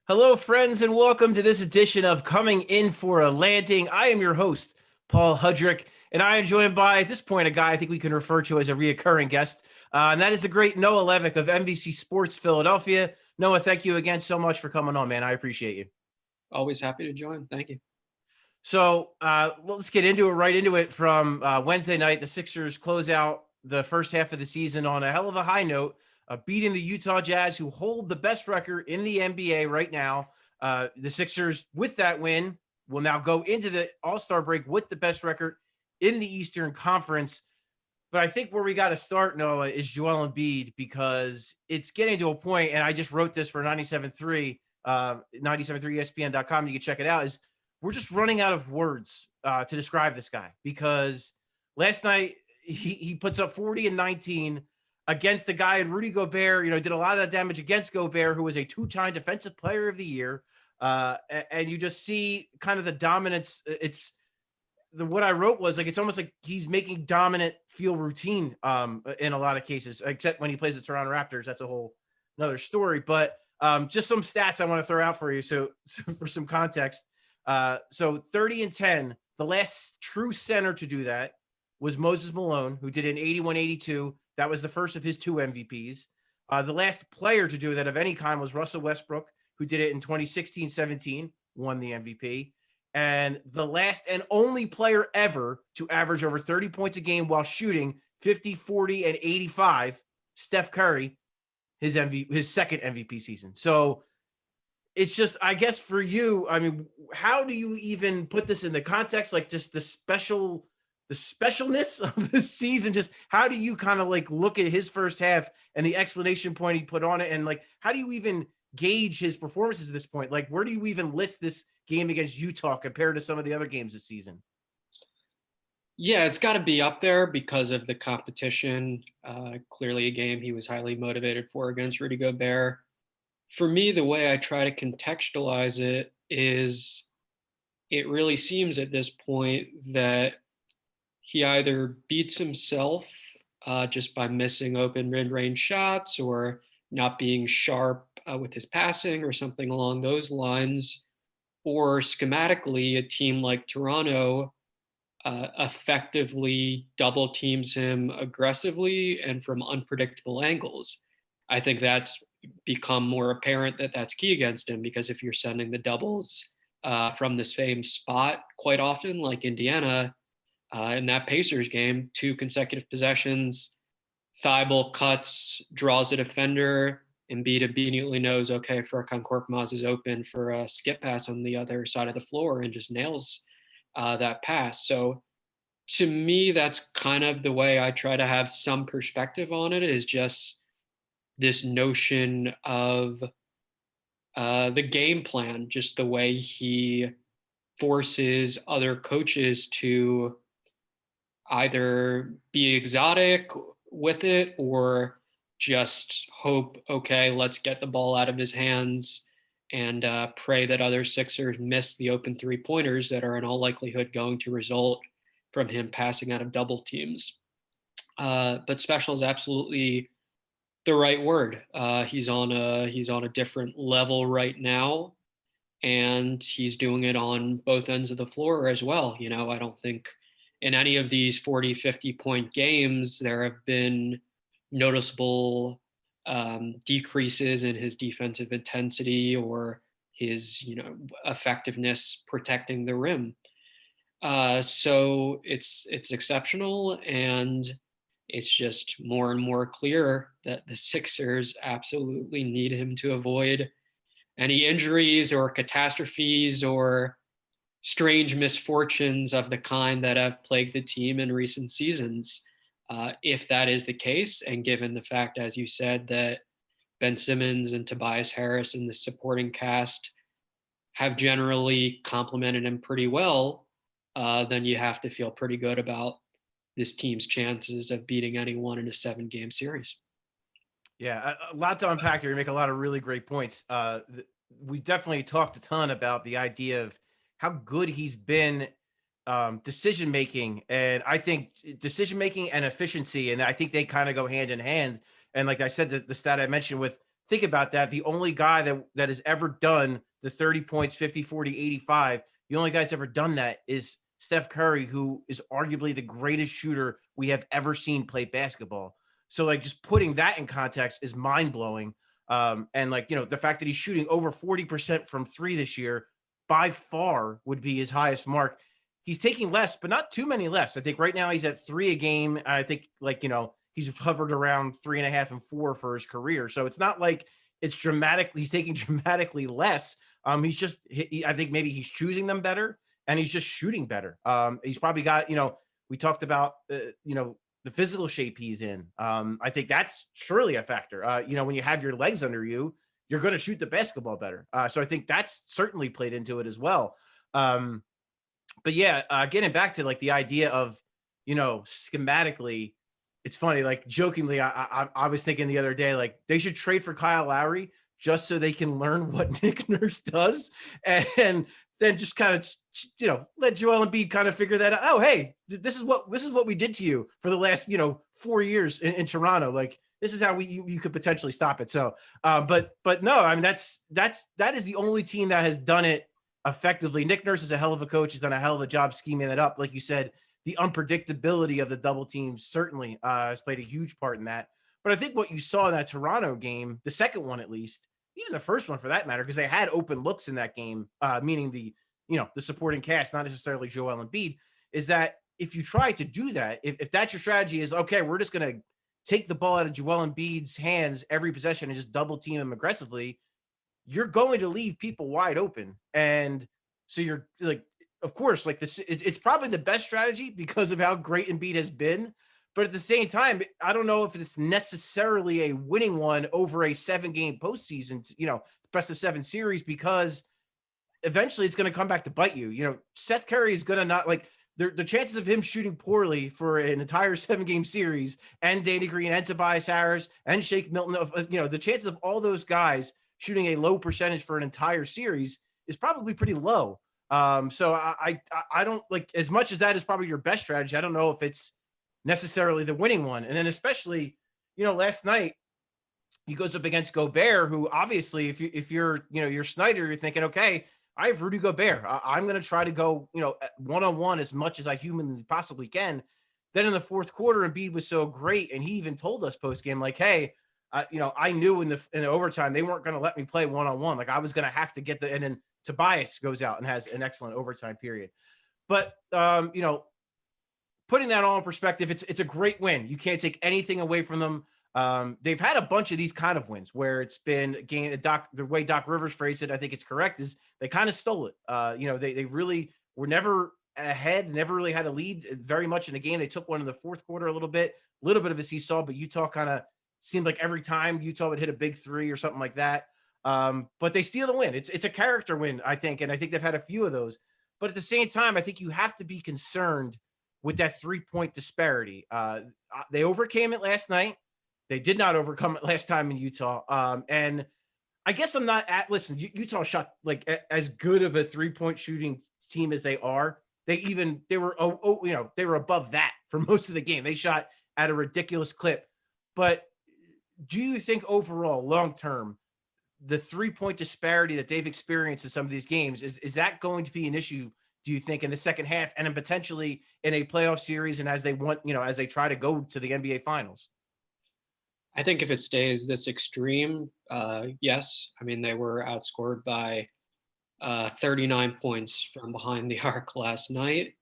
Hello, friends, and welcome to this edition of Coming In for a Landing. I am your host, Paul Hudrick, and I am joined by, at this point, a guy I think we can refer to as a reoccurring guest, and that is the great Noah Levick of NBC Sports Philadelphia. Noah, thank you again so much for coming on, man. I appreciate you. Always happy to join. Thank you. So let's get into it, right into it from Wednesday night. The Sixers close out the first half of the season on a hell of a high note, beating the Utah Jazz, who hold the best record in the NBA right now. The Sixers, with that win, will now go into the All-Star break with the best record in the Eastern Conference. But I think where we got to start, Noah, is Joel Embiid, because it's getting to a point, and I just wrote this for 97.3, 97.3ESPN.com. You can check it out, is we're just running out of words to describe this guy, because last night he puts up 40 and 19 against the guy in Rudy Gobert, did a lot of that damage against Gobert, who was a two-time defensive player of the year. And you just see kind of the dominance. What I wrote was like, it's almost like he's making dominant feel routine in a lot of cases, except when he plays the Toronto Raptors. That's a whole another story. But just some stats I want to throw out for you. So for some context, so 30 and 10, the last true center to do that was Moses Malone, who did an 81-82. That was the first of his two MVPs. The last player to do that of any kind was Russell Westbrook, who did it in 2016-17, won the MVP. And the last and only player ever to average over 30 points a game while shooting 50, 40, and 85, Steph Curry, his second MVP season. So it's just, I guess for you, I mean, how do you even put this in the context? Like just the specialness of the season, just how do you kind of like look at his first half and the explanation point he put on it? And like, how do you even gauge his performances at this point? Like, where do you even list this game against Utah compared to some of the other games this season? Yeah, it's got to be up there because of the competition. Clearly, a game he was highly motivated for against Rudy Gobert. For me, the way I try to contextualize it is it really seems at this point that he either beats himself just by missing open mid-range shots or not being sharp with his passing or something along those lines, or schematically, a team like Toronto effectively double teams him aggressively and from unpredictable angles. I think that's become more apparent that that's key against him, because if you're sending the doubles from the same spot quite often, like Indiana in that Pacers game, 2 consecutive possessions, Thibault cuts, draws a defender, Embiid immediately knows, okay, Furkan Korkmaz is open for a skip pass on the other side of the floor and just nails that pass. So to me, that's kind of the way I try to have some perspective on it, is just this notion of the game plan, just the way he forces other coaches to either be exotic with it or just hope, okay, let's get the ball out of his hands and pray that other Sixers miss the open 3-pointers that are in all likelihood going to result from him passing out of double teams. But special is absolutely the right word. He's on a different level right now, and he's doing it on both ends of the floor as well. I don't think in any of these 40, 50-point games there have been noticeable decreases in his defensive intensity or his effectiveness protecting the rim. So it's exceptional, and it's just more and more clear that the Sixers absolutely need him to avoid any injuries or catastrophes or strange misfortunes of the kind that have plagued the team in recent seasons. If that is the case, and given the fact, as you said, that Ben Simmons and Tobias Harris and the supporting cast have generally complemented him pretty well, then you have to feel pretty good about this team's chances of beating anyone in a 7-game series. Yeah, a lot to unpack there. You make a lot of really great points. We definitely talked a ton about the idea of how good he's been decision making, and I think decision making and efficiency, and I think they kind of go hand in hand. And like I said, the stat I mentioned with think about that. The only guy that has ever done the 30 points, 50, 40, 85, the only guy that's ever done that is Steph Curry, who is arguably the greatest shooter we have ever seen play basketball. So like just putting that in context is mind blowing. And like, the fact that he's shooting over 40% from three this year by far would be his highest mark. He's taking less, but not too many less. I think right now he's at 3 a game. I think like, he's hovered around 3.5 and 4 for his career. So it's not like it's dramatically, he's taking dramatically less. He's just, I think maybe he's choosing them better and he's just shooting better. He's probably got, we talked about, the physical shape he's in. I think that's surely a factor. When you have your legs under you, you're going to shoot the basketball better. So I think that's certainly played into it as well. But yeah, getting back to like the idea of, schematically, it's funny, like jokingly, I was thinking the other day, like they should trade for Kyle Lowry just so they can learn what Nick Nurse does. And then just kind of, let Joel Embiid kind of figure that out. Oh, hey, this is what we did to you for the last, 4 years in Toronto. Like, this is how you could potentially stop it. So, but no, I mean, that is the only team that has done it effectively. Nick Nurse is a hell of a coach. He's done a hell of a job scheming that up. Like you said, the unpredictability of the double teams certainly has played a huge part in that. But I think what you saw in that Toronto game, the second one at least, even the first one for that matter, because they had open looks in that game, meaning the supporting cast, not necessarily Joel Embiid, is that if you try to do that, if that's your strategy is, okay, we're just going to take the ball out of Joel Embiid's hands every possession and just double team him aggressively, you're going to leave people wide open. And so you're like, of course, like this, it's probably the best strategy because of how great Embiid has been. But at the same time, I don't know if it's necessarily a winning one over a 7-game postseason, best of 7 series, because eventually it's going to come back to bite you. Seth Curry is going to not like the chances of him shooting poorly for an entire 7-game series, and Danny Green and Tobias Harris and Shake Milton, the chances of all those guys shooting a low percentage for an entire series is probably pretty low. So I don't like, as much as that is probably your best strategy, I don't know if it's necessarily the winning one. And then especially, last night he goes up against Gobert, who obviously if you're Snyder, you're thinking, okay, I have Rudy Gobert. I'm going to try to go, one-on-one as much as I humanly possibly can. Then in the fourth quarter, Embiid was so great. And he even told us post game, like, hey, I knew in the overtime, they weren't going to let me play one-on-one. Like I was going to have to get and then Tobias goes out and has an excellent overtime period. But, putting that all in perspective, it's a great win. You can't take anything away from them. They've had a bunch of these kind of wins where it's been a game. The way Doc Rivers phrased it, I think it's correct, is they kind of stole it. They really were never ahead, never really had a lead very much in the game. They took one in the fourth quarter a little bit of a seesaw, but Utah kind of seemed like every time Utah would hit a big three or something like that. But they steal the win. It's a character win, I think, and I think they've had a few of those. But at the same time, I think you have to be concerned with that 3-point disparity. They overcame it last night. They did not overcome it last time in Utah. And I guess I'm not listen, Utah shot like as good of a 3-point shooting team as they are. They were above that for most of the game. They shot at a ridiculous clip. But do you think overall, long-term, the 3-point disparity that they've experienced in some of these games, is that going to be an issue, do you think, in the second half and then potentially in a playoff series and as they try to go to the NBA finals? I think if it stays this extreme, yes. I mean, they were outscored by 39 points from behind the arc last night,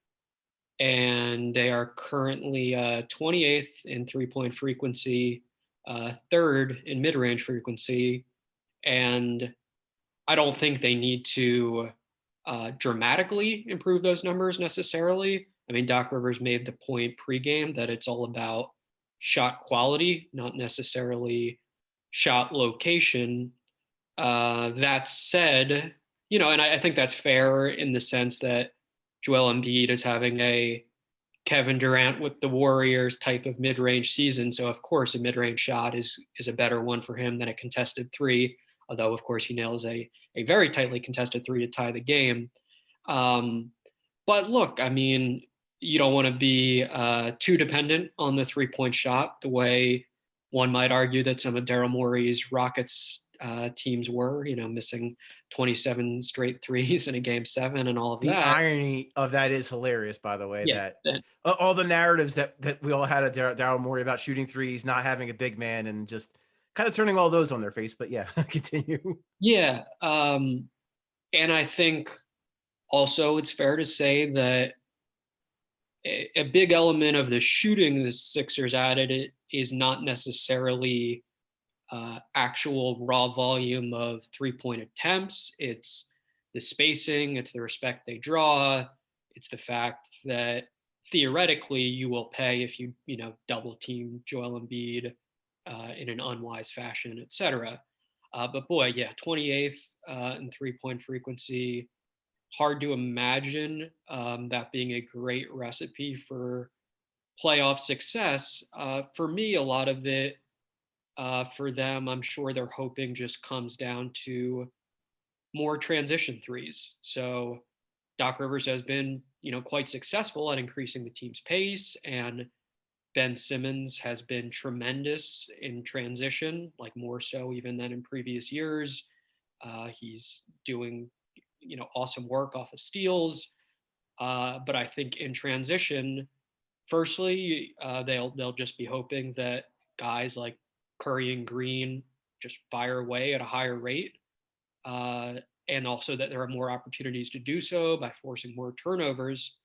and they are currently 28th in 3-point frequency, 3rd in mid-range frequency, and I don't think they need to dramatically improve those numbers necessarily. I mean, Doc Rivers made the point pregame that it's all about shot quality, not necessarily shot location. That said, and I think that's fair in the sense that Joel Embiid is having a Kevin Durant with the Warriors type of mid-range season. So of course a mid-range shot is a better one for him than a contested three, although of course he nails a very tightly contested three to tie the game. But look, I mean, you don't want to be too dependent on the 3-point shot the way one might argue that some of Daryl Morey's Rockets teams were, missing 27 straight threes in a game 7 and all of The that. irony of that is hilarious, by the way, Yeah, that that, all the narratives that we all had at Daryl Morey about shooting threes, not having a big man, and just kind of turning all those on their face. But yeah, continue. yeah. And I think also it's fair to say that a big element of the shooting the Sixers added is not necessarily actual raw volume of 3-point attempts. It's the spacing, it's the respect they draw, it's the fact that theoretically you will pay if you double team Joel Embiid in an unwise fashion, etc. But boy, yeah, 28th in 3-point frequency. Hard to imagine that being a great recipe for playoff success. For me, a lot of it for them, I'm sure they're hoping just comes down to more transition threes. So Doc Rivers has been, quite successful at increasing the team's pace, and Ben Simmons has been tremendous in transition, like more so even than in previous years. He's doing, awesome work off of steals. But I think in transition, firstly, they'll just be hoping that guys like Curry and Green just fire away at a higher rate, uh, and also that there are more opportunities to do so by forcing more turnovers.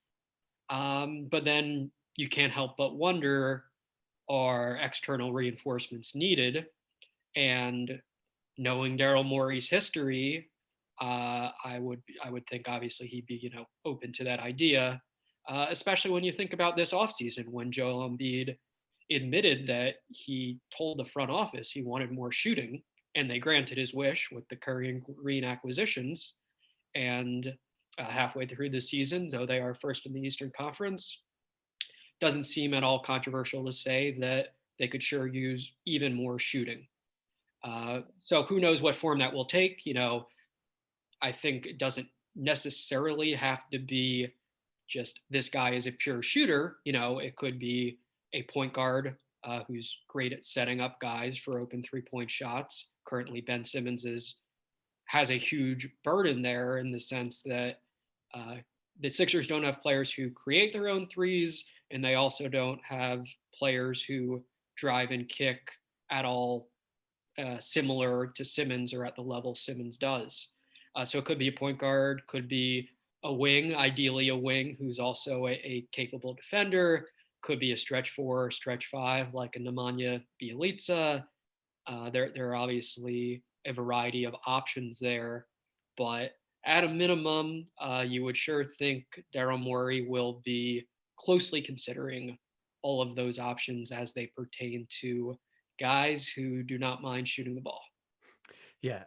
But then you can't help but wonder, are external reinforcements needed? And knowing Daryl Morey's history, I would think obviously he'd be open to that idea, especially when you think about this offseason when Joel Embiid admitted that he told the front office he wanted more shooting, and they granted his wish with the Curry and Green acquisitions. And halfway through the season, though they are first in the Eastern Conference, doesn't seem at all controversial to say that they could sure use even more shooting. So who knows what form that will take? I think it doesn't necessarily have to be just this guy is a pure shooter. It could be a point guard who's great at setting up guys for open 3-point shots. Currently, Ben Simmons has a huge burden there in the sense that uh, the Sixers don't have players who create their own threes, and they also don't have players who drive and kick at all similar to Simmons or at the level Simmons does. So it could be a point guard, could be a wing, ideally a wing who's also a capable defender, could be a stretch 4, stretch 5 like a Nemanja Bjelica. There are obviously a variety of options there, but at a minimum, you would sure think Daryl Morey will be closely considering all of those options as they pertain to guys who do not mind shooting the ball. Yeah,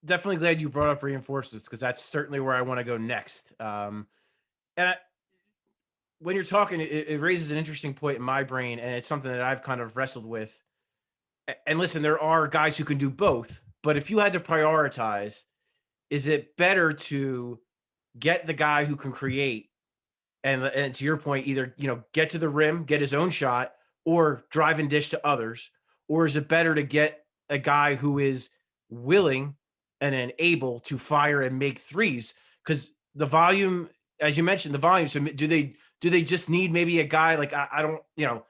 definitely glad you brought up reinforcements because that's certainly where I want to go next. And when you're talking, it raises an interesting point in my brain, and it's something that I've kind of wrestled with. And listen, there are guys who can do both, but if you had to prioritize, is it better to get the guy who can create and to your point, either get to the rim, get his own shot, or drive and dish to others, or is it better to get a guy who is willing and then able to fire and make threes? Because the volume, as you mentioned, the volume. So do they just need maybe a guy like I don't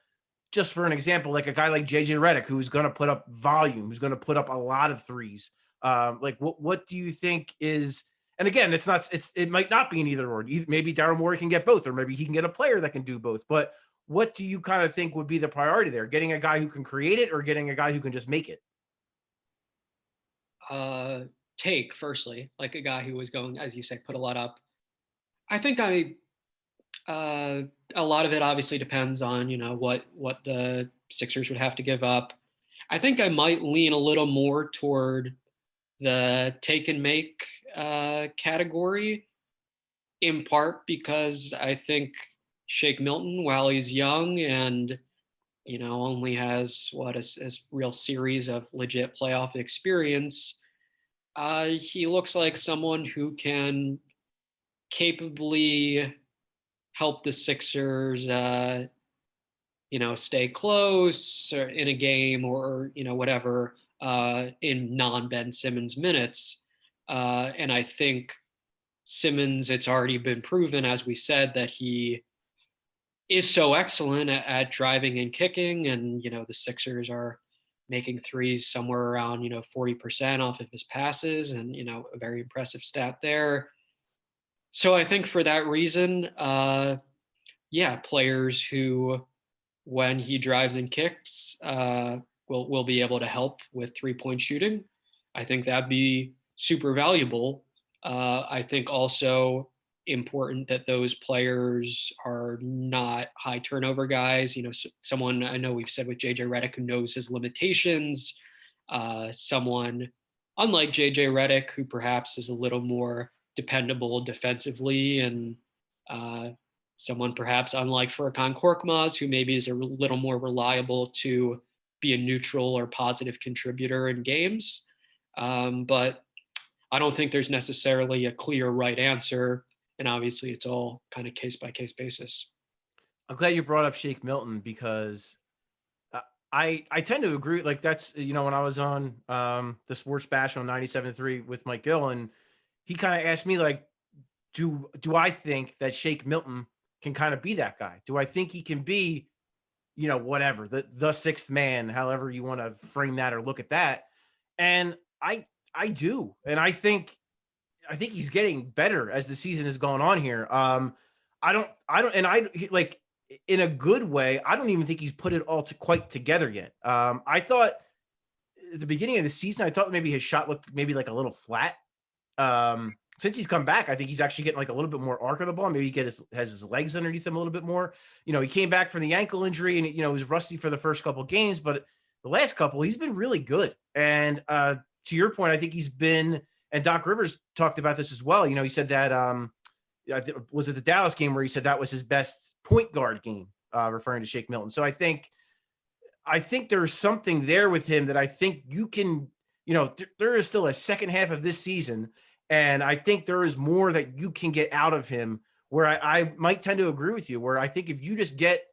just for an example, like a guy like JJ Redick, who's going to put up volume, who's going to put up a lot of threes. Like what do you think is? And again, it might not be an either or. Maybe Daryl Morey can get both, or maybe he can get a player that can do both. But what do you kind of think would be the priority there? Getting a guy who can create it, or getting a guy who can just make it? Uh, Take firstly, like a guy who was going, as you say, put a lot up. I think uh, a lot of it obviously depends on what the Sixers would have to give up. I think I might lean a little more toward the take and make category, in part because I think Shake Milton, while he's young and only has a real series of legit playoff experience, he looks like someone who can capably help the Sixers stay close or in a game or, whatever, in non-Ben Simmons minutes. And I think Simmons, it's already been proven, as we said, that he is so excellent at driving and kicking. And, the Sixers are making threes somewhere around, 40% off of his passes, and, a very impressive stat there. So I think for that reason, yeah, players who, when he drives and kicks, will be able to help with 3-point shooting. I think that'd be super valuable. I think also important that those players are not high turnover guys. Someone I know we've said with JJ Redick who knows his limitations. Someone unlike JJ Redick who perhaps is a little more dependable defensively, and someone perhaps unlike Furkan Korkmaz, who maybe is a little more reliable to be a neutral or positive contributor in games. But I don't think there's necessarily a clear right answer. And obviously, it's all kind of case by case basis. I'm glad you brought up Shake Milton because I tend to agree. Like that's when I was on the Sports Bash on 97.3 with Mike Gill, and he kind of asked me like, do I think that Shake Milton can kind of be that guy? Do I think he can be, whatever the sixth man, however you want to frame that or look at that? And I do, and I think he's getting better as the season has gone on here. I don't, and like in a good way. I don't even think he's put it all quite together yet. I thought at the beginning of the season, I thought maybe his shot looked maybe like a little flat. Since he's come back, I think he's actually getting like a little bit more arc of the ball. Maybe he has his legs underneath him a little bit more. He came back from the ankle injury and he was rusty for the first couple of games, but the last couple he's been really good. And to your point, I think he's been. And Doc Rivers talked about this as well. He said that was it the Dallas game where he said that was his best point guard game, referring to Shake Milton. So I think there's something there with him that I think you can. There is still a second half of this season. And I think there is more that you can get out of him where I might tend to agree with you, where I think if you just get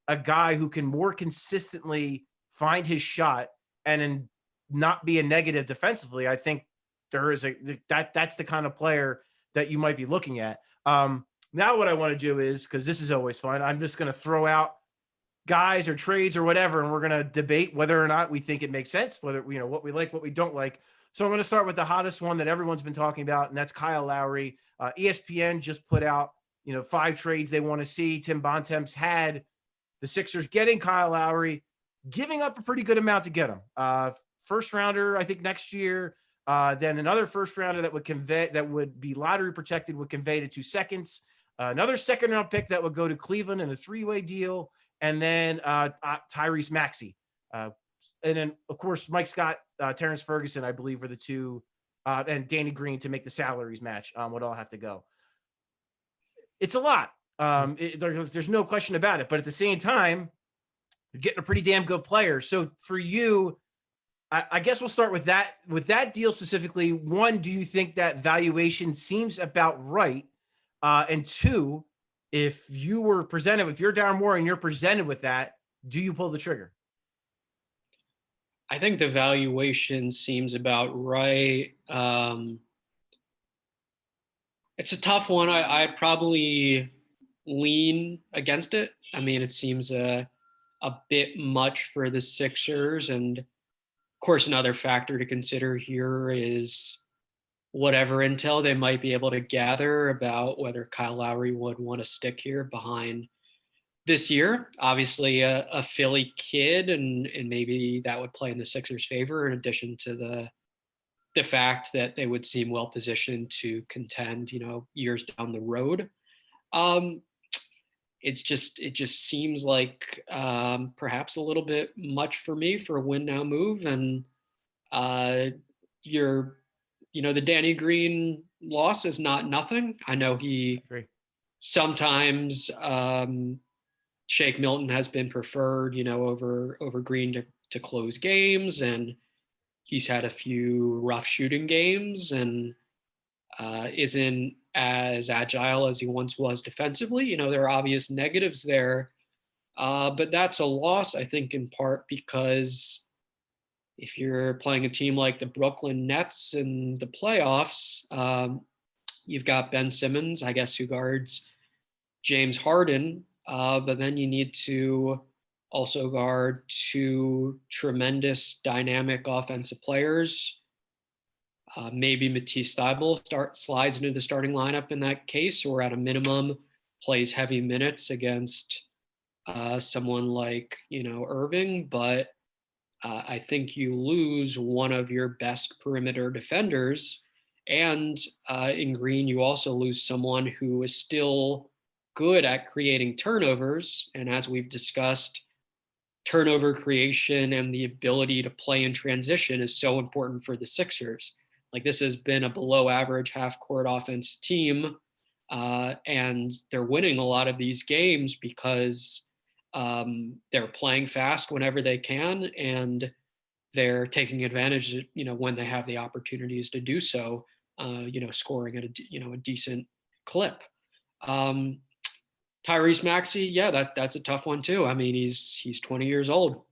a guy who can more consistently find his shot and then not be a negative defensively, I think there is that's the kind of player that you might be looking at. Now what I want to do is, because this is always fun, I'm just going to throw out guys or trades or whatever, and we're going to debate whether or not we think it makes sense, whether, what we like, what we don't like. So I'm going to start with the hottest one that everyone's been talking about, and that's Kyle Lowry. ESPN just put out, 5 trades they want to see. Tim Bontemps had the Sixers getting Kyle Lowry, giving up a pretty good amount to get him. First rounder, I think next year. Then another first rounder that would be lottery protected would convey to 2 seconds. Another second round pick that would go to Cleveland in a 3-way deal, and then Tyrese Maxey. And then, of course, Mike Scott, Terrence Ferguson, I believe, were the 2, and Danny Green to make the salaries match would all have to go. It's a lot. There's no question about it. But at the same time, you're getting a pretty damn good player. So for you, I guess we'll start with that. With that deal specifically, 1, do you think that valuation seems about right? And 2, if you were presented with your Darren Moore and you're presented with that, do you pull the trigger? I think the valuation seems about right. It's a tough one. I probably lean against it. I mean, it seems a bit much for the Sixers. And of course, another factor to consider here is whatever intel they might be able to gather about whether Kyle Lowry would want to stick here behind this year. Obviously a Philly kid, and maybe that would play in the Sixers' favor, in addition to the fact that they would seem well positioned to contend, years down the road. It just seems like perhaps a little bit much for me for a win now move. And the Danny Green loss is not nothing. I know he sometimes Shake Milton has been preferred, over Green to close games, and he's had a few rough shooting games and isn't as agile as he once was defensively. There are obvious negatives there, But that's a loss, I think, in part because if you're playing a team like the Brooklyn Nets in the playoffs, you've got Ben Simmons, I guess, who guards James Harden, but then you need to also guard two tremendous dynamic offensive players. Maybe Matisse Thybulle slides into the starting lineup in that case, or at a minimum plays heavy minutes against someone like Irving. But I think you lose one of your best perimeter defenders, and in Green you also lose someone who is still good at creating turnovers. And as we've discussed, turnover creation and the ability to play in transition is so important for the Sixers. Like, this has been a below average half court offense team, and they're winning a lot of these games because they're playing fast whenever they can, and they're taking advantage, when they have the opportunities to do so, scoring at a decent clip. Um, Tyrese Maxey, yeah, that's a tough one too. I mean, he's 20 years old.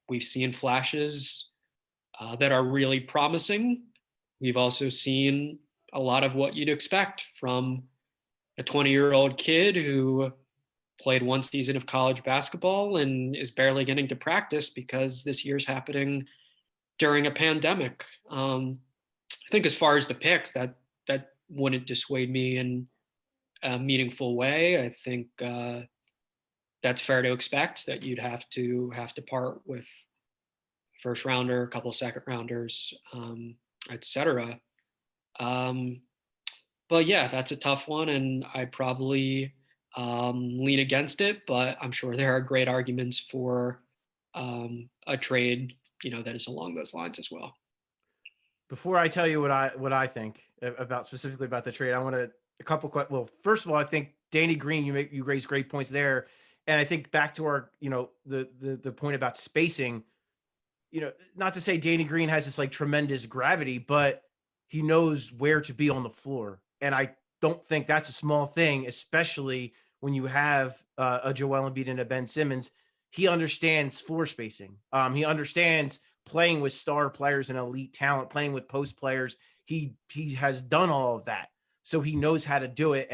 We've seen flashes that are really promising. We've also seen a lot of what you'd expect from a 20-year-old kid who played one season of college basketball and is barely getting to practice because this year's happening during a pandemic. I think as far as the picks, that wouldn't dissuade me in a meaningful way. I think that's fair to expect that you'd have to part with first rounder, a couple of second rounders, etc. But yeah, that's a tough one, and I'd probably lean against it. But I'm sure there are great arguments for a trade, that is along those lines as well. Before I tell you what I think about specifically about the trade, I want to a couple well, first of all, I think Danny Green, you raise great points there. And I think back to our, the point about spacing, not to say Danny Green has this like tremendous gravity, but he knows where to be on the floor. And I don't think that's a small thing, especially when you have a Joel Embiid and a Ben Simmons. He understands floor spacing. He understands playing with star players and elite talent, playing with post players. He has done all of that. So he knows how to do it.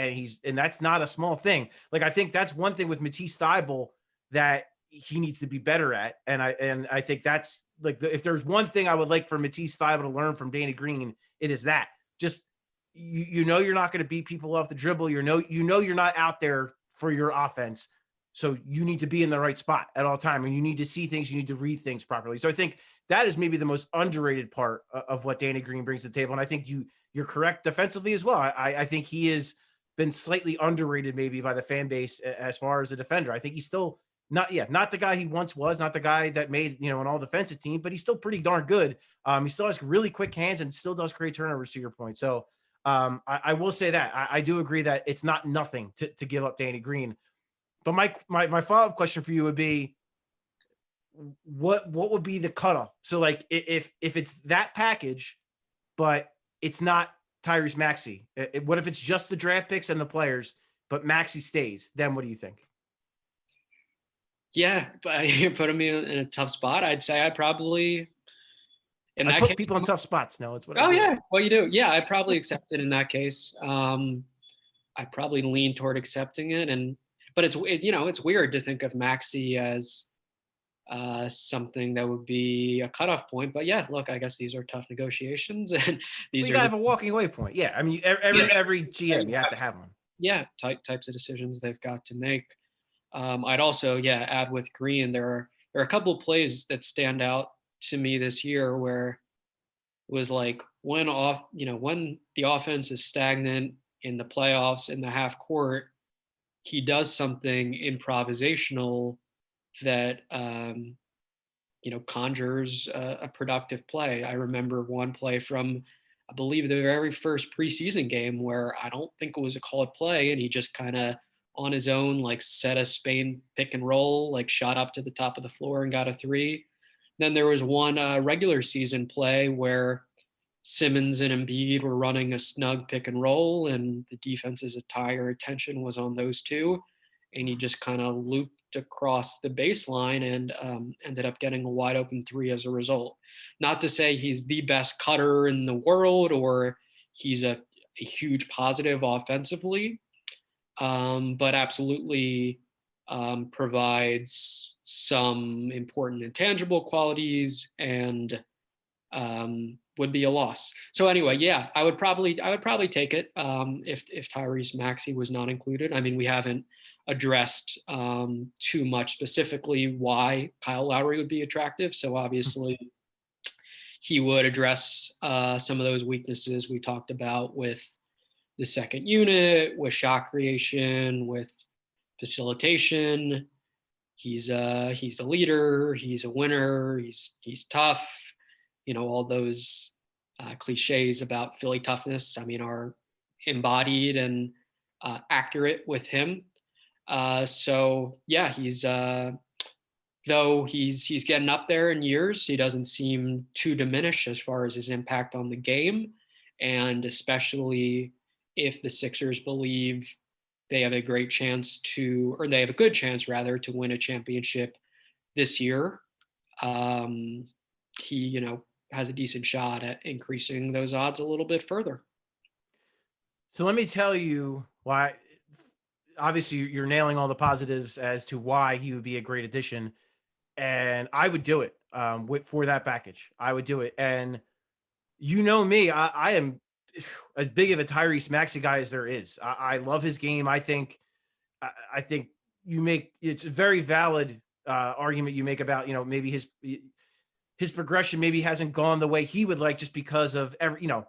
And that's not a small thing. Like, I think that's one thing with Matisse Thybulle that he needs to be better at. And I think that's like, if there's one thing I would like for Matisse Thybulle to learn from Danny Green, it is that just, you're not going to beat people off the dribble. You're not out there for your offense. So you need to be in the right spot at all time, and you need to see things, you need to read things properly. So I think that is maybe the most underrated part of what Danny Green brings to the table. And I think you're correct defensively as well. I think he has been slightly underrated maybe by the fan base as far as a defender. I think he's still not the guy he once was, not the guy that made, an all defensive team, but he's still pretty darn good. He still has really quick hands and still does create turnovers, to your point. So I will say that I do agree that it's not nothing to give up Danny Green. But my follow-up question for you would be, what would be the cutoff? So like, if it's that package, but it's not Tyrese Maxey, what if it's just the draft picks and the players, but Maxey stays? Then what do you think? Yeah, but you put me in a tough spot. I'd say I'd probably, in I that put case. people in tough spots. No, it's what Oh I do. yeah, well you do. Yeah, I'd probably accept it in that case. I'd probably lean toward accepting it, but it's weird to think of Maxey as something that would be a cutoff point. But yeah, look, I guess these are tough negotiations, and these You are gotta have a walking away point. Yeah, I mean, every GM, you have to have one. types of decisions they've got to make. I'd also add with Green, there are a couple of plays that stand out to me this year where it was like when the offense is stagnant in the playoffs in the half court, he does something improvisational that conjures a productive play. I remember one play from, I believe, the very first preseason game where I don't think it was a called play, and he just kind of on his own like set a Spain pick and roll, like shot up to the top of the floor and got a three. Then there was one regular season play where Simmons and Embiid were running a snug pick and roll, and the defense's entire attention was on those two. and he just kind of looped across the baseline and ended up getting a wide open three as a result. Not to say he's the best cutter in the world or he's a huge positive offensively, but absolutely provides some important intangible qualities and would be a loss. So anyway, yeah, I would probably take it if Tyrese Maxey was not included. I mean, we haven't addressed too much specifically why Kyle Lowry would be attractive. So obviously, he would address some of those weaknesses we talked about with the second unit, with shot creation, with facilitation. He's a leader. He's a winner. He's tough. You know, all those cliches about Philly toughness, I mean, are embodied and accurate with him. So yeah, he's though he's getting up there in years, he doesn't seem too diminished as far as his impact on the game, and especially if the Sixers believe they have a great chance to, or they have a good chance rather, to win a championship this year. He, you know, has a decent shot at increasing those odds a little bit further. So let me tell you why. Obviously, you're nailing all the positives as to why he would be a great addition, and I would do it for that package. I would do it, and you know me, I am as big of a Tyrese Maxey guy as there is. I love his game. I think you make it's a very valid argument you make about, you know, maybe his progression maybe hasn't gone the way he would like just because of every, you know,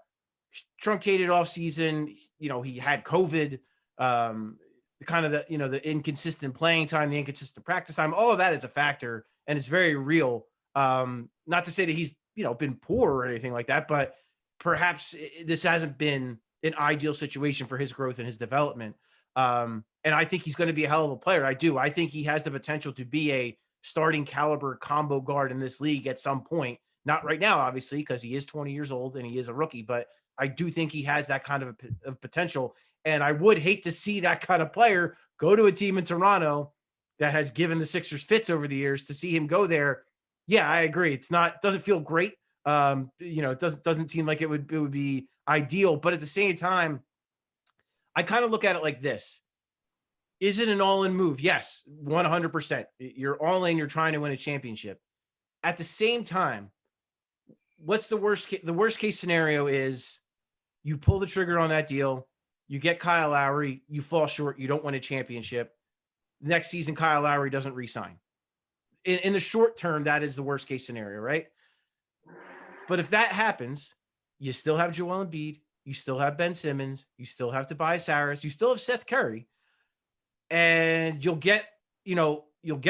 truncated off season. You know, he had COVID, kind of the, you know, the inconsistent playing time, the inconsistent practice time, all of that is a factor and it's very real. Not to say that he's, you know, been poor or anything like that, but perhaps this hasn't been an ideal situation for his growth and his development. And I think he's going to be a hell of a player. I do. I think he has the potential to be a starting caliber combo guard in this league at some point. Not right now, obviously, because he is 20 years old and he is a rookie, but I do think he has that kind of potential. And I would hate to see that kind of player go to a team in Toronto that has given the Sixers fits over the years. To see him go there, yeah, I agree. Doesn't feel great. You know, it doesn't seem like it would be ideal, but at the same time, I kind of look at it like this. Is it an all-in move? Yes, 100%. You're all in, you're trying to win a championship. At the same time, what's the worst case? The worst case scenario is you pull the trigger on that deal, you get Kyle Lowry, you fall short, you don't win a championship. Next season, Kyle Lowry doesn't re-sign. In the short term, that is the worst case scenario, right? But if that happens, you still have Joel Embiid, you still have Ben Simmons, you still have Tobias Harris, you still have Seth Curry, and you'll get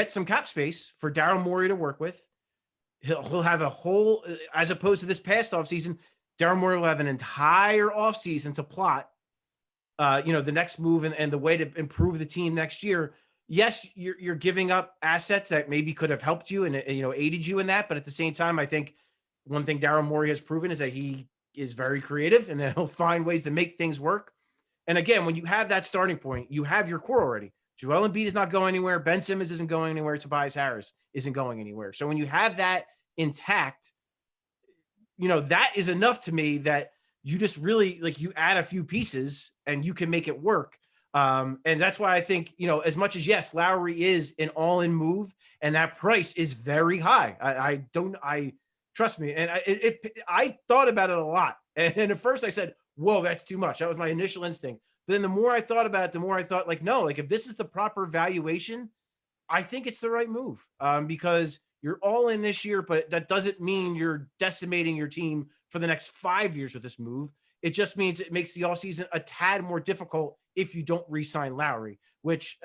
some cap space for Daryl Morey to work with. He'll have a whole, as opposed to this past offseason, Daryl Morey will have an entire offseason to plot, the next move and the way to improve the team next year. Yes, you're giving up assets that maybe could have helped you and, aided you in that. But at the same time, I think one thing Daryl Morey has proven is that he is very creative and that he'll find ways to make things work. And again, when you have that starting point, you have your core already. Joel Embiid is not going anywhere. Ben Simmons isn't going anywhere. Tobias Harris isn't going anywhere. So when you have that intact, that is enough to me that you just really, like, you add a few pieces and you can make it work. And that's why I think, as much as, yes, Lowry is an all-in move and that price is very high. I trust me. And I thought about it a lot. And at first I said, whoa, that's too much. That was my initial instinct. But then the more I thought about it, the more I thought, no, if this is the proper valuation, I think it's the right move, because you're all in this year, but that doesn't mean you're decimating your team for the next 5 years with this move. It just means it makes the offseason a tad more difficult if you don't re-sign Lowry, which,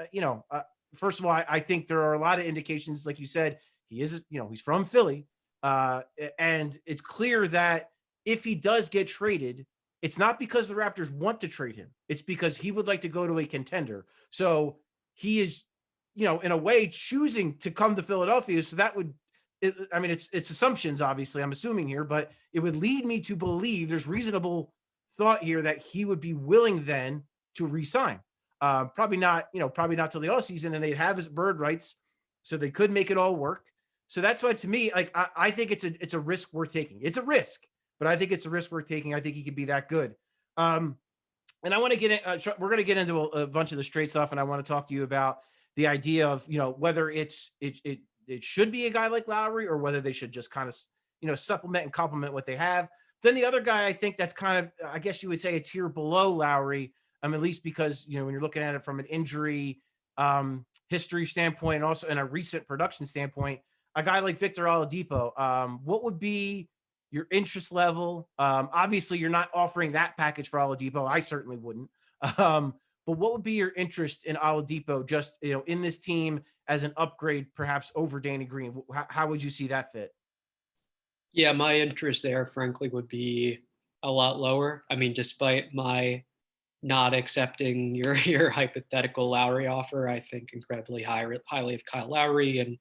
first of all, I think there are a lot of indications, like you said, he is, he's from Philly. And it's clear that if he does get traded, it's not because the Raptors want to trade him. It's because he would like to go to a contender. So he is, in a way, choosing to come to Philadelphia. So that would, it's assumptions, obviously, I'm assuming here, but it would lead me to believe there's reasonable thought here that he would be willing then to re-sign. Probably not, probably not till the off season, and they'd have his bird rights, so they could make it all work. So that's why, to me, like I think it's a risk worth taking. It's a risk, but I think it's a risk worth taking. I think he could be that good. Um, and I want to get in, we're going to get into a bunch of the straight stuff, and I want to talk to you about the idea of whether it should be a guy like Lowry, or whether they should just kind of supplement and complement what they have. Then the other guy, I think that's kind of, I guess you would say, a tier below Lowry, at least because when you're looking at it from an injury history standpoint, and also in a recent production standpoint, a guy like Victor Oladipo. What would be your interest level? Obviously, you're not offering that package for Oladipo. I certainly wouldn't. But what would be your interest in Oladipo, just in this team as an upgrade, perhaps over Danny Green? How would you see that fit? Yeah, my interest there, frankly, would be a lot lower. I mean, despite my not accepting your hypothetical Lowry offer, I think incredibly highly of Kyle Lowry, and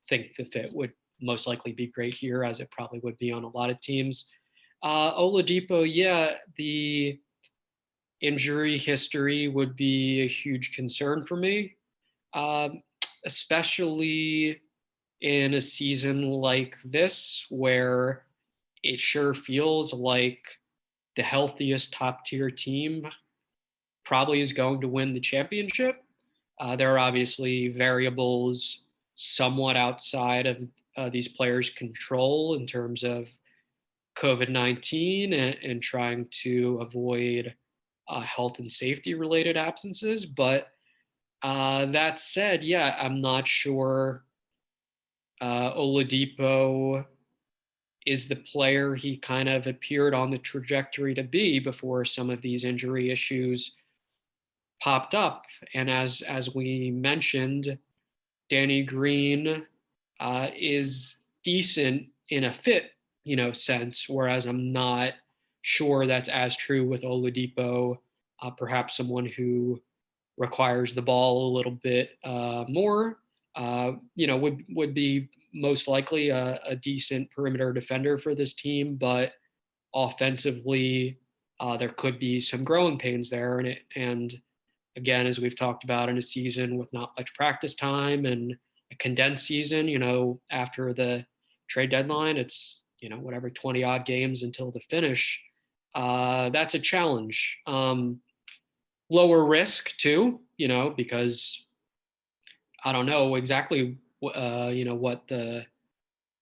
think the fit would most likely be great here, as it probably would be on a lot of teams. Oladipo, yeah, the injury history would be a huge concern for me, um, especially in a season like this where it sure feels like the healthiest top tier team probably is going to win the championship. There are obviously variables somewhat outside of these players' control in terms of COVID-19 and trying to avoid health and safety related absences. But that said, yeah, I'm not sure Oladipo is the player he kind of appeared on the trajectory to be before some of these injury issues popped up. And as we mentioned, Danny Green is decent in a fit, sense, whereas I'm not sure that's as true with Oladipo. Perhaps someone who requires the ball a little bit more, would be most likely a decent perimeter defender for this team, but offensively, there could be some growing pains there, and again, as we've talked about, in a season with not much practice time and a condensed season, after the trade deadline, it's, whatever, 20 odd games until the finish. That's a challenge. Lower risk too, because I don't know exactly, what the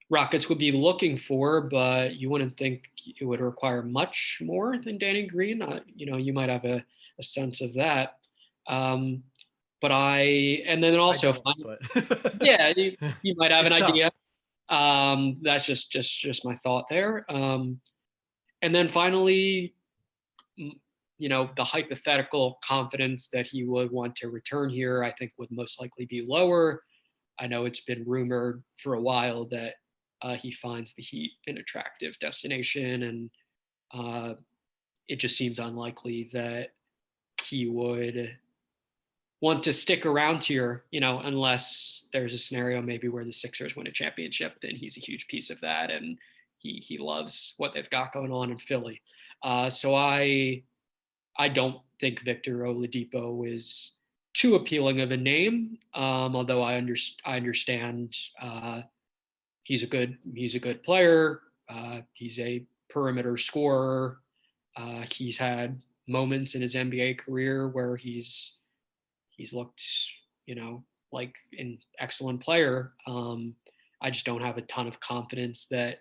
Rockets would be looking for, but you wouldn't think it would require much more than Danny Green. You might have a sense of that. But and then also, But yeah, you might have an it's tough. idea. That's just my thought there. And then finally, the hypothetical confidence that he would want to return here, I think would most likely be lower. I know it's been rumored for a while that he finds the Heat an attractive destination, and it just seems unlikely that he would want to stick around here, unless there's a scenario maybe where the Sixers win a championship. Then he's a huge piece of that, and he loves what they've got going on in Philly. So I don't think Victor Oladipo is too appealing of a name, although I understand he's a good player. He's a perimeter scorer. He's had moments in his NBA career where he's looked, like an excellent player. I just don't have a ton of confidence that,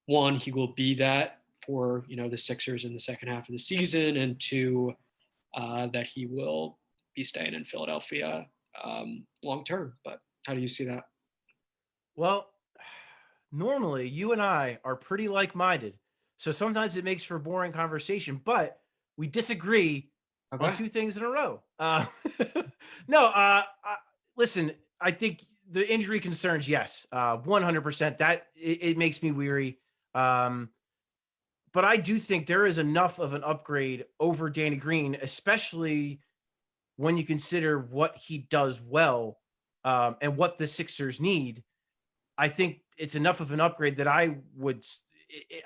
one, he will be that for the Sixers in the second half of the season, and two, that he will be staying in Philadelphia long term. But how do you see that? Well, normally you and I are pretty like-minded, so sometimes it makes for a boring conversation, but we disagree on Okay. two things in a row. No, listen, I think the injury concerns, yes, 100%. That it makes me weary. But I do think there is enough of an upgrade over Danny Green, especially when you consider what he does well, and what the Sixers need. I think it's enough of an upgrade that I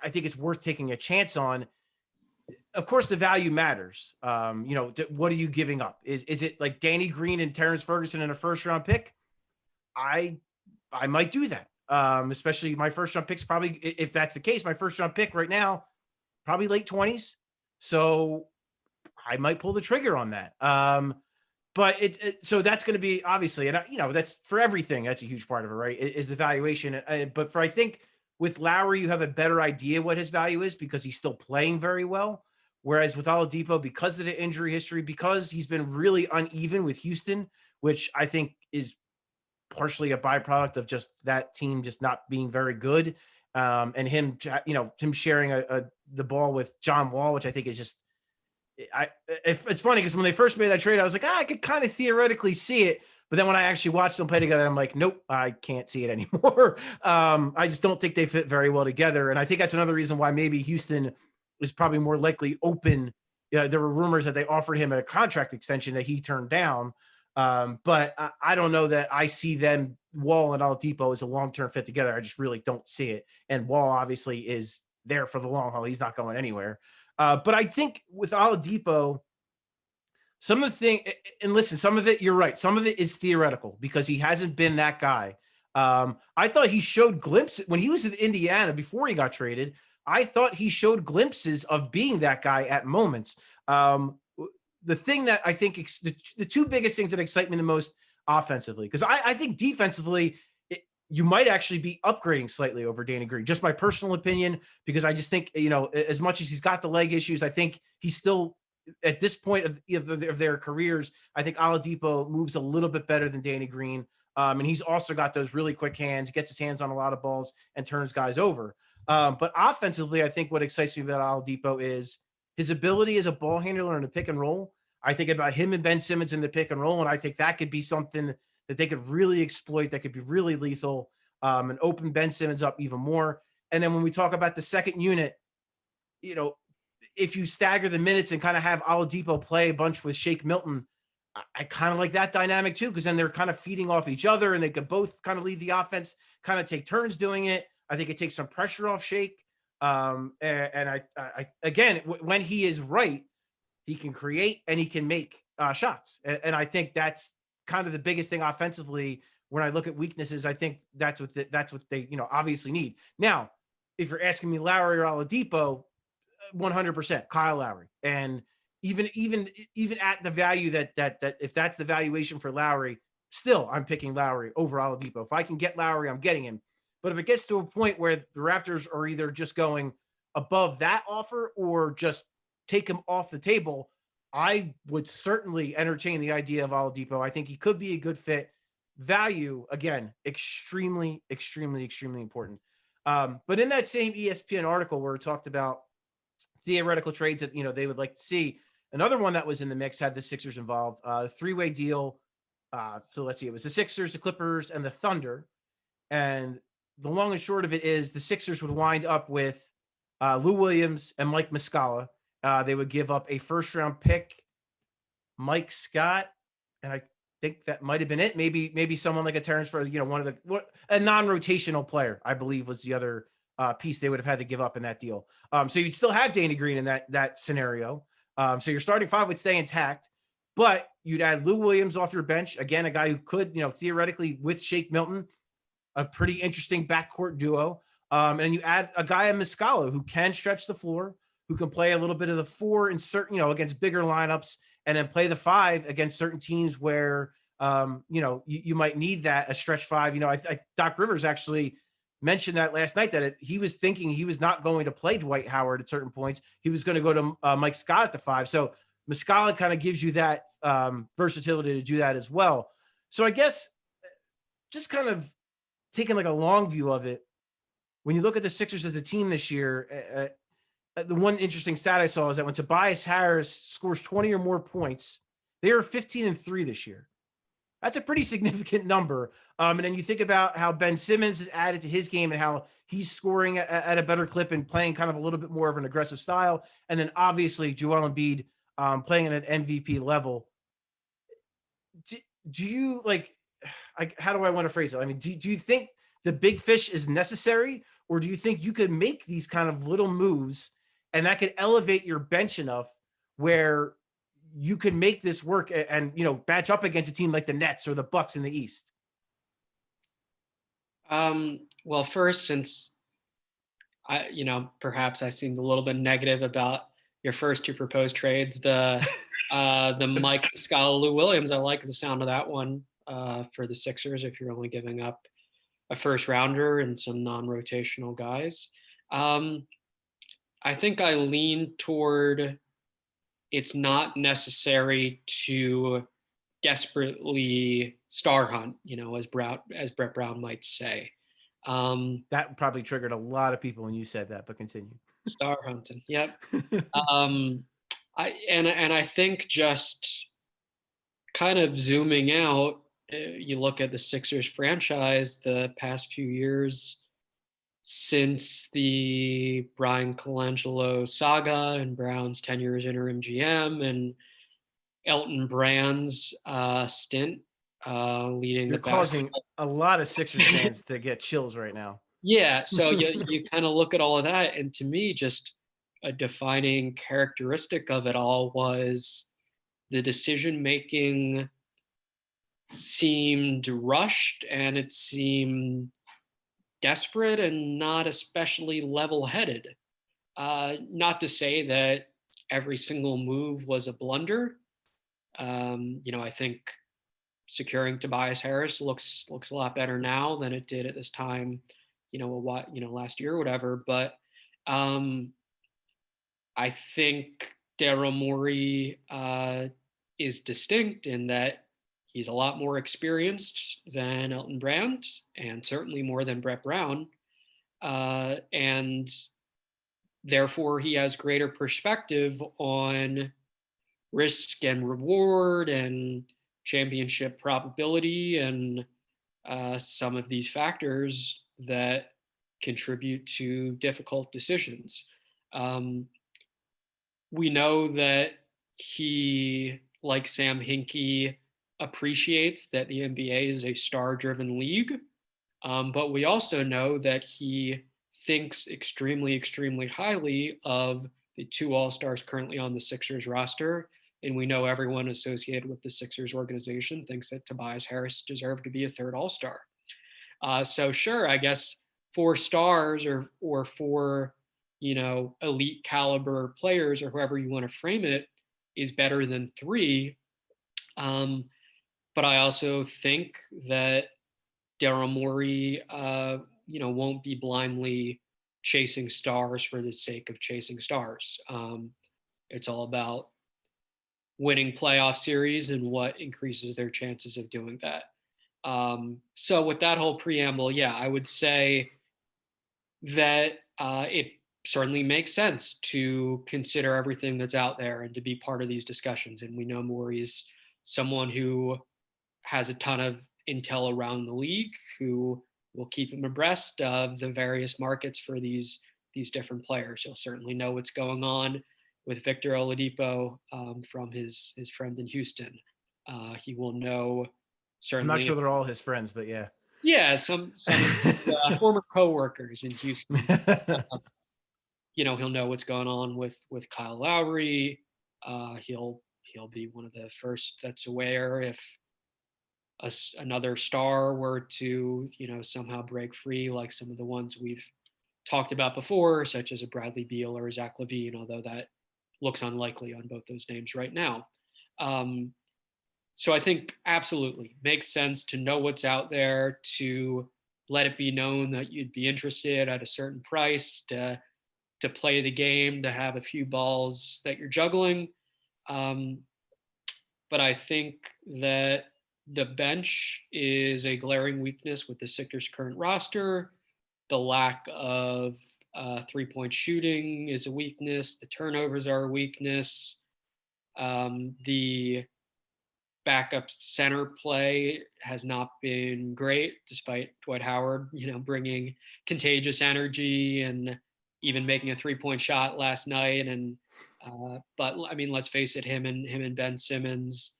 think it's worth taking a chance on. of course, the value matters. What are you giving up? Is it like Danny Green and Terrence Ferguson in a first round pick? I I might do that. Especially my first round picks, probably if that's the case, my first round pick right now, probably late 20s. So I might pull the trigger on that. But so that's going to be obviously, and that's for everything. That's a huge part of it, right? Is the valuation. But I think with Lowry, you have a better idea what his value is because he's still playing very well. Whereas with Oladipo, because of the injury history, because he's been really uneven with Houston, which I think is partially a byproduct of just that team just not being very good, and him sharing the ball with John Wall, which I think is just if it's funny because when they first made that trade, I was like, I could kind of theoretically see it. But then when I actually watched them play together, I'm like, nope, I can't see it anymore. I just don't think they fit very well together. And I think that's another reason why maybe Houston is probably more likely open. Yeah, there were rumors that they offered him a contract extension that he turned down. But I don't know that I see them, Wall and Oladipo, as a long-term fit together. I just really don't see it. And Wall obviously is there for the long haul. He's not going anywhere. But I think with Oladipo, some of the thing, and listen, some of it, you're right. Some of it is theoretical because he hasn't been that guy. I thought he showed glimpses when he was in Indiana before he got traded. I thought he showed glimpses of being that guy at moments. The thing that I think the two biggest things that excite me the most offensively, because I think defensively, you might actually be upgrading slightly over Danny Green. Just my personal opinion, because I just think, as much as he's got the leg issues, I think he's still at this point of their careers. I think Oladipo moves a little bit better than Danny Green. And he's also got those really quick hands, gets his hands on a lot of balls and turns guys over. But offensively, I think what excites me about Oladipo is his ability as a ball handler in a pick and roll. I think about him and Ben Simmons in the pick and roll, and I think that could be something that they could really exploit, that could be really lethal, and open Ben Simmons up even more. And then when we talk about the second unit, if you stagger the minutes and kind of have Oladipo play a bunch with Shake Milton, I kind of like that dynamic too, because then they're kind of feeding off each other and they could both kind of lead the offense, kind of take turns doing it. I think it takes some pressure off Shake. And I again, when he is right, he can create and he can make shots. And I think that's kind of the biggest thing offensively. When I look at weaknesses, I think that's what they obviously need. Now, if you're asking me Lowry or Oladipo, 100% Kyle Lowry. And even at the value that if that's the valuation for Lowry, still I'm picking Lowry over Oladipo. If I can get Lowry, I'm getting him. But if it gets to a point where the Raptors are either just going above that offer or just take him off the table, I would certainly entertain the idea of Oladipo. I think he could be a good fit. Value, again, extremely, extremely, extremely important. But in that same ESPN article where it talked about theoretical trades that they would like to see, another one that was in the mix had the Sixers involved. Three-way deal. So let's see, it was the Sixers, the Clippers, and the Thunder. And the long and short of it is the Sixers would wind up with Lou Williams and Mike Muscala. They would give up a first-round pick, Mike Scott, and I think that might have been it. Maybe someone like a Terrence for a non-rotational player, I believe, was the other piece they would have had to give up in that deal. So you'd still have Danny Green in that scenario. So your starting five would stay intact, but you'd add Lou Williams off your bench, again, a guy who could theoretically with Shake Milton, a pretty interesting backcourt duo. And you add a guy in Muscala who can stretch the floor, who can play a little bit of the four in certain, against bigger lineups, and then play the five against certain teams where, you might need that, a stretch five. Doc Rivers actually mentioned that last night, that he was thinking he was not going to play Dwight Howard at certain points. He was going to go to Mike Scott at the five. So Muscala kind of gives you that versatility to do that as well. So I guess just kind of taking like a long view of it, when you look at the Sixers as a team this year, the one interesting stat I saw is that when Tobias Harris scores 20 or more points, they are 15-3 this year. That's a pretty significant number. And then you think about how Ben Simmons has added to his game and how he's scoring at a better clip and playing kind of a little bit more of an aggressive style. And then obviously Joel Embiid playing at an MVP level. Do you how do I want to phrase it? I mean, do you think the big fish is necessary, or do you think you could make these kind of little moves and that could elevate your bench enough where you could make this work and match up against a team like the Nets or the Bucks in the East? Well, first, since perhaps I seemed a little bit negative about your first two proposed trades, the Mike Scala, Lou Williams. I like the sound of that one for the Sixers. If you're only giving up a first rounder and some non-rotational guys, I think I lean toward it's not necessary to desperately star hunt, as Brett Brown might say. That probably triggered a lot of people when you said that, but continue. Star hunting. Yep. I think just kind of zooming out, you look at the Sixers franchise the past few years since the Brian Colangelo saga and Brown's tenure as interim GM and Elton Brand's stint leading You're the causing a lot of Sixers fans to get chills right now. Yeah, so you kind of look at all of that, and to me, just a defining characteristic of it all was the decision making seemed rushed, and it seemed desperate and not especially level-headed. Not to say that every single move was a blunder. I think securing Tobias Harris looks a lot better now than it did at this time, last year or whatever. But I think Daryl Morey is distinct in that he's a lot more experienced than Elton Brand, and certainly more than Brett Brown, and therefore he has greater perspective on risk and reward and championship probability and some of these factors that contribute to difficult decisions. We know that he, like Sam Hinkie, appreciates that the NBA is a star-driven league, but we also know that he thinks extremely, extremely highly of the two All-Stars currently on the Sixers roster, and we know everyone associated with the Sixers organization thinks that Tobias Harris deserved to be a third All-Star. So sure, I guess 4 stars or 4, elite caliber players or however you want to frame it is better than 3. But I also think that Daryl Morey, won't be blindly chasing stars for the sake of chasing stars. It's all about winning playoff series and what increases their chances of doing that. So with that whole preamble, yeah, I would say that it certainly makes sense to consider everything that's out there and to be part of these discussions. And we know Morey's someone who has a ton of intel around the league, who will keep him abreast of the various markets for these different players. He'll certainly know what's going on with Victor Oladipo from his friend in Houston. He will know certainly. I'm not sure they're all his friends, but yeah. Yeah, some former coworkers in Houston. He'll know what's going on with Kyle Lowry. He'll be one of the first that's aware if another star were to somehow break free, like some of the ones we've talked about before, such as a Bradley Beal or a Zach LaVine, although that looks unlikely on both those names right now. So I think absolutely makes sense to know what's out there, to let it be known that you'd be interested at a certain price, to play the game, to have a few balls that you're juggling. But I think that the bench is a glaring weakness with the Sixers' current roster. The lack of 3-point shooting is a weakness. The turnovers are a weakness. The backup center play has not been great, despite Dwight Howard, bringing contagious energy and even making a 3-point shot last night. And but I mean, let's face it, him and Ben Simmons,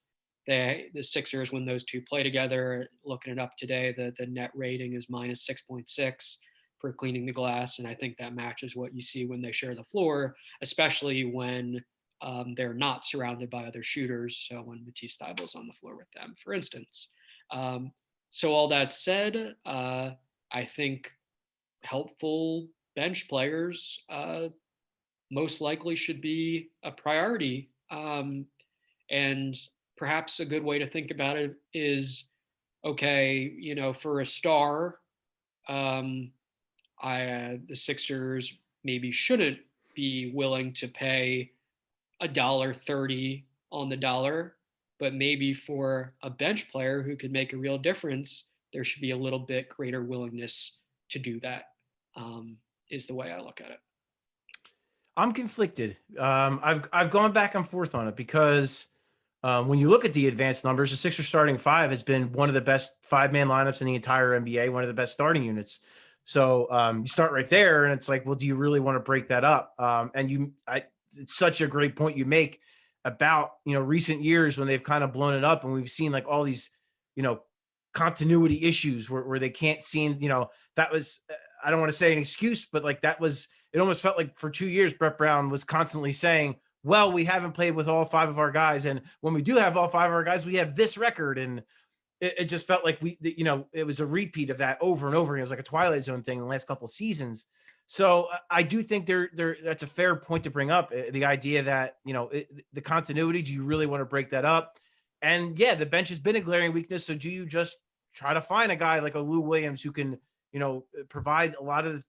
the Sixers, when those two play together, looking it up today, the net rating is -6.6 for cleaning the glass. And I think that matches what you see when they share the floor, especially when they're not surrounded by other shooters. So when Matisse Thybulle's on the floor with them, for instance. Um, so all that said, I think helpful bench players most likely should be a priority. And perhaps a good way to think about it is, okay, for a star, um, the Sixers maybe shouldn't be willing to pay $1.30 on the dollar, but maybe for a bench player who could make a real difference, there should be a little bit greater willingness to do that. Is the way I look at it. I'm conflicted. I've gone back and forth on it because when you look at the advanced numbers, the Sixers starting five has been one of the best 5-man lineups in the entire NBA, one of the best starting units. So you start right there, and it's like, well, do you really want to break that up? It's such a great point you make about recent years when they've kind of blown it up, and we've seen like all these continuity issues where they can't seem that was I don't want to say an excuse, but like that was it almost felt like for 2 years Brett Brown was constantly saying, well, we haven't played with all 5 of our guys, and when we do have all 5 of our guys, we have this record, and it just felt like it was a repeat of that over and over. It was like a Twilight Zone thing in the last couple of seasons. So I do think that's a fair point to bring up, the idea that the continuity. Do you really want to break that up? And yeah, the bench has been a glaring weakness. So do you just try to find a guy like a Lou Williams who can provide a lot of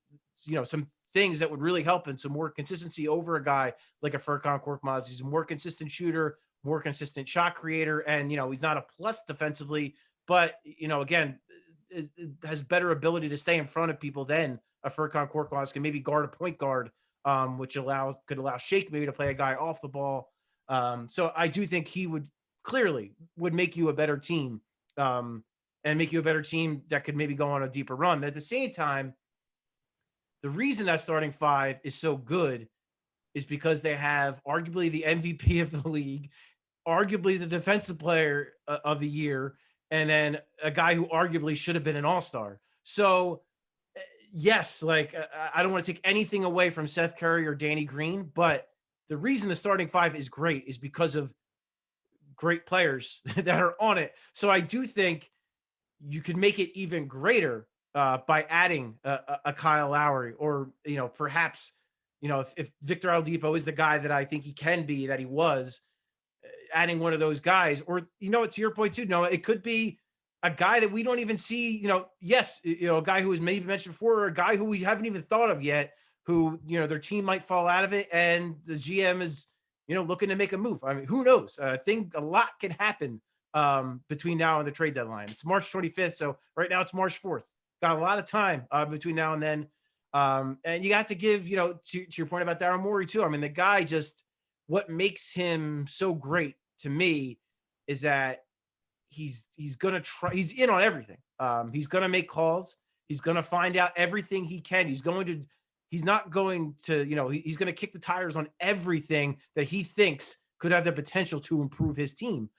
some things that would really help and some more consistency over a guy like a Furkan Korkmaz? He's a more consistent shooter, more consistent shot creator, and he's not a plus defensively, but again, it has better ability to stay in front of people than a Furkan Korkmaz can maybe guard a point guard, which could allow Shake maybe to play a guy off the ball. So I do think he would make you a better team, and make you a better team that could maybe go on a deeper run. At the same time, the reason that starting five is so good is because they have arguably the MVP of the league, arguably the defensive player of the year, and then a guy who arguably should have been an all-star. So yes, like I don't want to take anything away from Seth Curry or Danny Green, but the reason the starting five is great is because of great players that are on it. So I do think you could make it even greater by adding a Kyle Lowry, or perhaps if Victor Oladipo is the guy that I think he can be, that he was, adding one of those guys, or to your point too, Noah, it could be a guy that we don't even see. Yes, a guy who was maybe mentioned before, or a guy who we haven't even thought of yet, who their team might fall out of it, and the GM is looking to make a move. I mean, who knows? I think a lot can happen between now and the trade deadline. It's March 25th, so right now it's March 4th. Got a lot of time between now and then. And you got to give, to your point about Daryl Morey too. I mean, the guy just, what makes him so great to me is that he's going to try, he's in on everything. He's going to make calls. He's going to find out everything he can. He's not going to, he's going to kick the tires on everything that he thinks could have the potential to improve his team.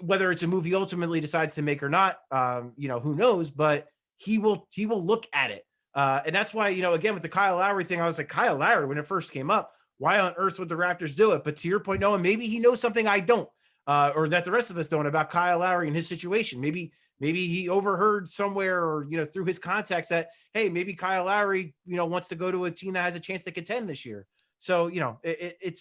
Whether it's a move he ultimately decides to make or not, who knows, but he will look at it. And that's why, again, with the Kyle Lowry thing, I was like, Kyle Lowry, when it first came up, why on earth would the Raptors do it? But to your point, Noah, maybe he knows something I don't, or that the rest of us don't, about Kyle Lowry and his situation. Maybe he overheard somewhere, or, through his contacts, that, hey, maybe Kyle Lowry, wants to go to a team that has a chance to contend this year. So, it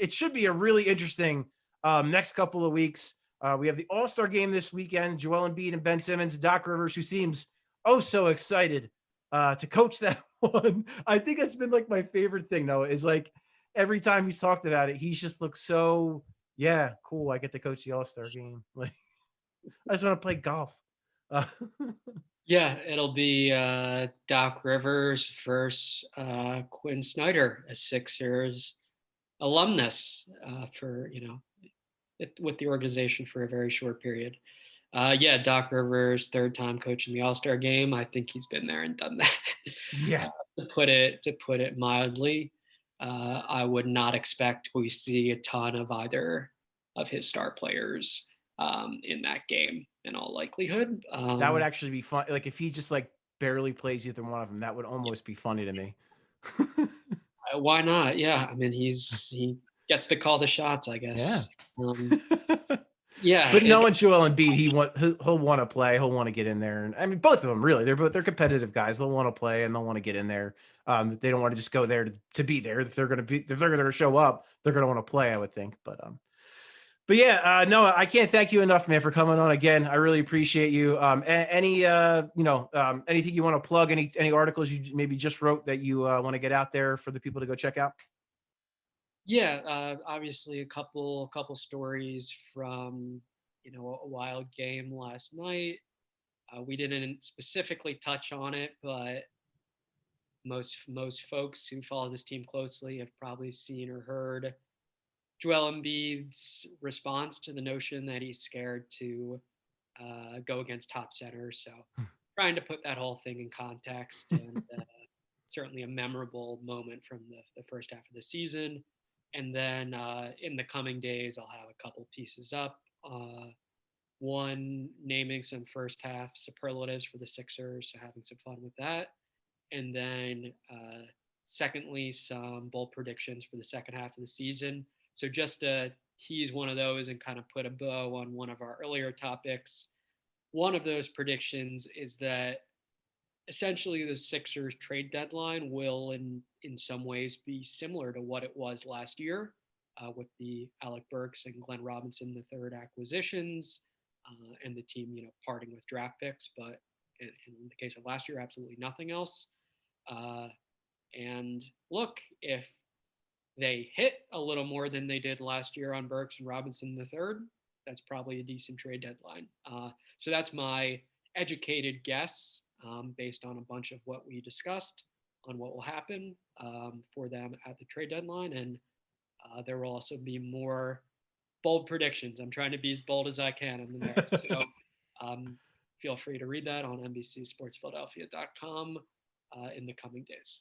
should be a really interesting next couple of weeks. We have the All-Star game this weekend. Joel Embiid and Ben Simmons, Doc Rivers, who seems so excited to coach that one. I think that's been like my favorite thing, though, is like every time he's talked about it, he's just looked so, yeah, cool. I get to coach the All-Star game. Like, I just want to play golf. Yeah, it'll be Doc Rivers versus Quinn Snyder, a Sixers alumnus for with the organization for a very short period. Yeah, Doc Rivers, third time coaching the All-Star game. I think he's been there and done that. Yeah. To put it mildly, I would not expect we see a ton of either of his star players in that game, in all likelihood. That would actually be fun. Like if he just like barely plays either one of them. That would almost be funny to me. Why not? Yeah, I mean, he gets to call the shots, I Yeah. guess. Yeah, But knowing Joel Embiid, he'll want to play. He'll want to get in there, and I mean, both of them really. They're competitive guys. They'll want to play and they'll want to get in there. They don't want to just go there to be there. If they're going to show up, they're going to want to play, I would think. But yeah, Noah, I can't thank you enough, man, for coming on again. I really appreciate you. Any anything you want to plug? Any articles you maybe just wrote that you want to get out there for the people to go check out? yeah. Obviously, a couple stories from a wild game last night. We didn't specifically touch on it, but most folks who follow this team closely have probably seen or heard Joel Embiid's response to the notion that he's scared to go against top center. So trying to put that whole thing in context, and certainly a memorable moment from the first half of the season. And then in the coming days, I'll have a couple pieces up. One naming some first half superlatives for the Sixers, so having some fun with that. And then secondly, some bold predictions for the second half of the season. So just to tease one of those and kind of put a bow on one of our earlier topics, one of those predictions is that essentially the Sixers trade deadline will in some ways be similar to what it was last year with the Alec Burks and Glenn Robinson III acquisitions and the team, parting with draft picks, but in the case of last year, absolutely nothing else. And look, if they hit a little more than they did last year on Burks and Robinson III, that's probably a decent trade deadline. So that's my educated guess based on a bunch of what we discussed on what will happen for them at the trade deadline. And there will also be more bold predictions. I'm trying to be as bold as I can in the next. So feel free to read that on NBCSportsPhiladelphia.com in the coming days.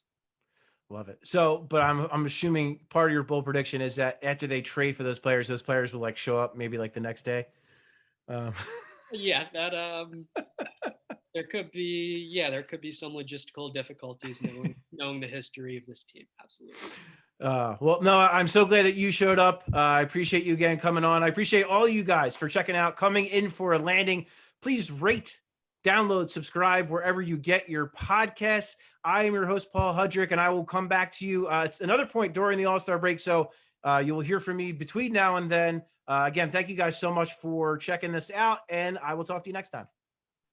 Love it. So, but I'm assuming part of your bold prediction is that after they trade for those players will like show up maybe like the next day. Yeah, that there could be some logistical difficulties knowing the history of this team. Absolutely. Well, no, I'm so glad that you showed up. I appreciate you again coming on. I appreciate all you guys for checking out, coming in for a landing. Please rate, download, subscribe wherever you get your podcasts. I am your host, Paul Hudrick, and I will come back to you. It's another point during the All-Star break, so you will hear from me between now and then. Again, thank you guys so much for checking this out, and I will talk to you next time.